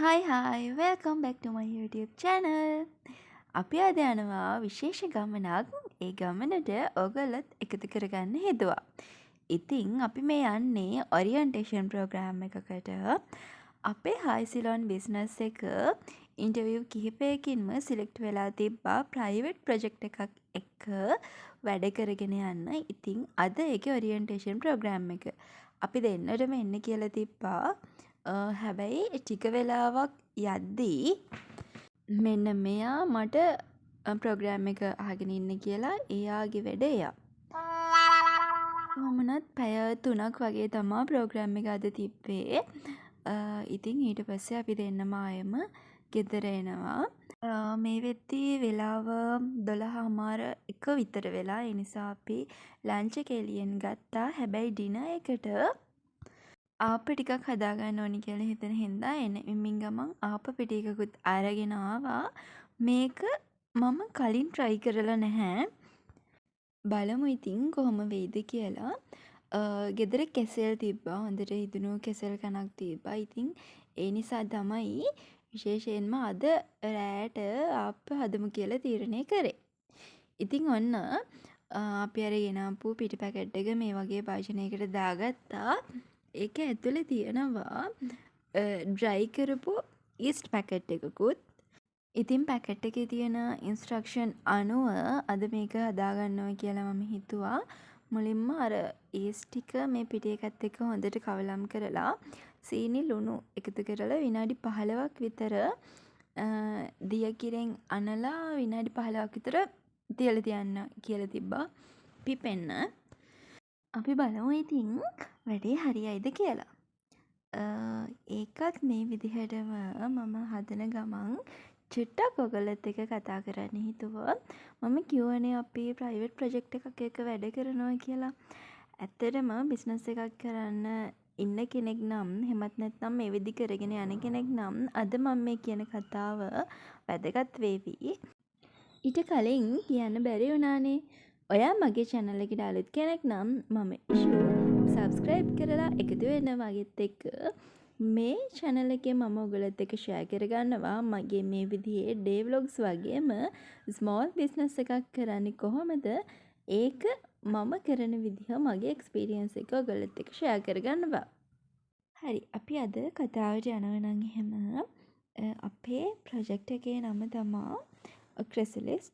Hi, welcome back to my YouTube channel. අපි අද යනවා විශේෂ ගමනක්. ඒ ගමනට ඔයගොල්ලොත් එකතු කරගන්න හිතුවා. ඉතින් අපි මේ යන්නේ ඔරියන්ටේෂන් ප්‍රෝග්‍රෑම් එකකට. අපේ හයිසිලොන් බිස්නස් එක ඉන්ටර්විව් කිහිපයකින්ම සිලෙක්ට් වෙලා තිබ්බා ප්‍රයිවට් ප්‍රොජෙක්ට් එකක් එක්ක වැඩ කරගෙන යන්න. ඉතින් අද ඒකේ ඔරියන්ටේෂන් ප්‍රෝග්‍රෑම් එක. අපි දෙන්නටම එන්න කියලා තිබ්බා. හැබැයි ටික වෙලාවක් යද්දී මෙන්න මෙයා මට ප්‍රෝග්‍රෑම් එක අහගෙන ඉන්න කියලා එයාගේ වැඩ එයා. කොහොමනත් පැය 3ක් වගේ තමා ප්‍රෝග්‍රෑම් එක අද තිබ්බේ. ඉතින් ඊට පස්සේ අපි දෙන්නම ආයෙම ගෙදර එනවා. මේ වෙද්දී වෙලාව 12:00 විතර වෙලා. ඒ නිසා අපි ලන්ච් එක එළියෙන් ගත්තා. හැබැයි ඩිනර් එකට ආප ටිකක් හදාගන්න ඕනි කියලා හිතන හින්දා එමින් ගමන් ආප පිටි එකකුත් අරගෙන ආවා. මේක මම කලින් try කරලා නැහැ. බලමු ඉතින් කොහොම වෙයිද කියලා. ගෙදර කෙසෙල් තිබ්බා. හොඳට ඉදුණු කෙසෙල් කනක් තිබ්බා. ඉතින් ඒ නිසා තමයි විශේෂයෙන්ම අද රෑට ආප්ප හදමු කියලා තීරණය කරේ. ඉතින් ඔන්න අපි අර ගෙනාපු පිටි පැකට් එක මේ වගේ භාජනයකට දාගත්තා. ඒක ඇතුලේ තියෙනවා ඩ්‍රයි කරපු ඊස්ට් පැකට් එකකුත්. ඉතින් පැකට් එකේ තියෙන ඉන්ස්ට්‍රක්ෂන් අනුව අද මේක හදාගන්නවා කියලා මම හිතුවා. මුලින්ම අර ඊස්ට් ටික මේ පිටි එකත් එක්ක හොඳට කවලම් කරලා සීනි ලුණු එකතු කරලා විනාඩි 15ක් විතර දිය කිරෙන් අනලා විනාඩි 15ක් විතර තියලා තියන්න කියලා තිබ්බා පිපෙන්න. අපි බලමු ඉතින් වැඩේ හරියයිද කියලා. ඒකත් මේ විදිහටම මම හදන ගමන් චුට්ටක් ඔයගොල්ලොත් එක්ක කතා කරන්න හිතුවා. මම කියවනේ අපි ප්‍රයිවට් ප්‍රොජෙක්ට් එකක් එක්ක වැඩ කරනවා කියලා. ඇත්තටම බිස්නස් එකක් කරන්න ඉන්න කෙනෙක් නම් එහෙමත් නැත්නම් මේ විදි කරගෙන යන කෙනෙක් නම් අද මම මේ කියන කතාව වැදගත් වේවි. ඊට කලින් කියන්න බැරි වුණානේ. ඔයා මගේ channel එකට අලුත් කෙනෙක් නම් මම subscribe කරලා එකතු වෙන්න වගේත් එක්ක මේ channel එකේ මම ඔයගොල්ලොත් එක්ක share කරගන්නවා මගේ මේ විදිහේ day vlogs වගේම small business එකක් කරන්නේ කොහොමද ඒක මම කරන විදිහ මගේ experience එක ඔයගොල්ලොත් එක්ක share කරගන්නවා. හරි අපි අද කතාවට යනවා නම් එහෙම අපේ project එකේ නම තමා Chrysalis.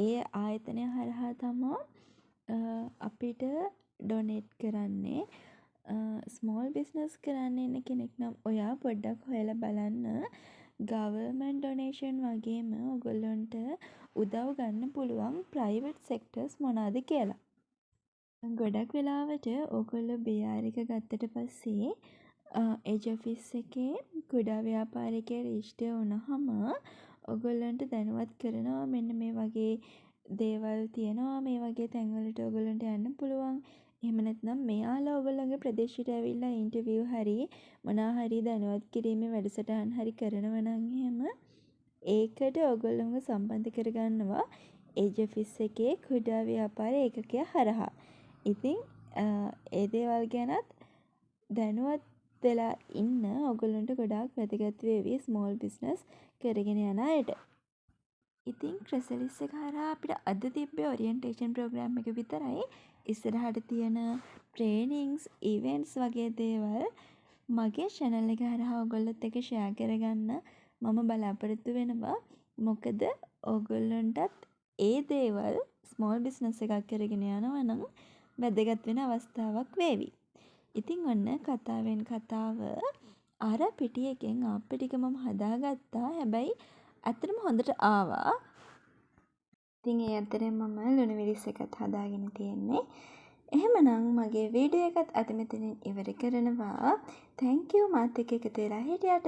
ඒ ආයතනය හරහා තමා අපිට ඩොනේට් කරන්නේ. ස්මෝල් බිස්නස් කරන්න ඉන්න කෙනෙක් නම් ඔයා පොඩ්ඩක් හොයලා බලන්න ගවර්මන්ට් ඩොනේෂන් වගේම ඔයගොල්ලන්ට උදව් ගන්න පුළුවන් ප්‍රයිවට් සෙක්ටර්ස් මොනවාද කියලා. ගොඩක් වෙලාවට ඔයගොල්ලෝ BR එක ගත්තට පස්සේ එජ් ඔෆිස් එකේ කුඩා ව්‍යාපාරිකයෙක් රෙජිස්ටර් වුණාම ඔයගොල්ලන්ට දැනුවත් කරනවා මෙන්න මේ වගේ දේවල් තියෙනවා මේ වගේ තැන්වලට ඔයගොල්ලන්ට යන්න පුළුවන්. එහෙම නැත්නම් මෙයාලා ඔයගොල්ලන්ගේ ප්‍රදේශයට ඇවිල්ලා ඉන්ටර්විව් හරි මොනවා හරි දැනුවත් කිරීමේ වැඩසටහන් හරි කරනවා නම් එහෙම ඒකට ඔයගොල්ලන්ව සම්බන්ධ කරගන්නවා එජ් ඔෆිස් එකේ කුඩා ව්‍යාපාර ඒකකය හරහා. ඉතින් ඒ දේවල් ගැනත් දැනුවත් වෙලා ඉන්න ඔයගොල්ලන්ට ගොඩාක් වැදගත් වේවි ස්මෝල් බිස්නස් කරගෙන යන අයට. ඉතින් ක්‍රසලිස් එක හරහා අපිට අද තිබ්බේ ඔරියන්ටේෂන් ප්‍රෝග්‍රෑම් එක විතරයි. ඉස්සරහට තියෙන ට්‍රේනින්ග්ස් ඉවෙන්ට්ස් වගේ දේවල් මගේ channel එක හරහා ඔයගොල්ලොත් එක්ක share කරගන්න මම බලාපොරොත්තු වෙනවා. මොකද ඔයගොල්ලන්ටත් ඒ දේවල් ස්මෝල් බිස්නස් එකක් කරගෙන යනවා නම් වැදගත් වෙන අවස්ථාවක් වේවි. ඉතින් ඔන්න කතාවෙන් කතාව අර පිටි එකෙන් ආප්ප ටික මම හදාගත්තා. හැබැයි ඇත්තටම හොඳට ආවා. ඉතින් ඒ අතරේ මම ලුණු මිරිස් එකත් හදාගෙන තියෙන්නේ. එහෙමනම් මගේ වීඩියෝ එකත් අද මෙතනින් ඉවර කරනවා. thank you මාත් එක්ක එකතු වෙලා හිටියට.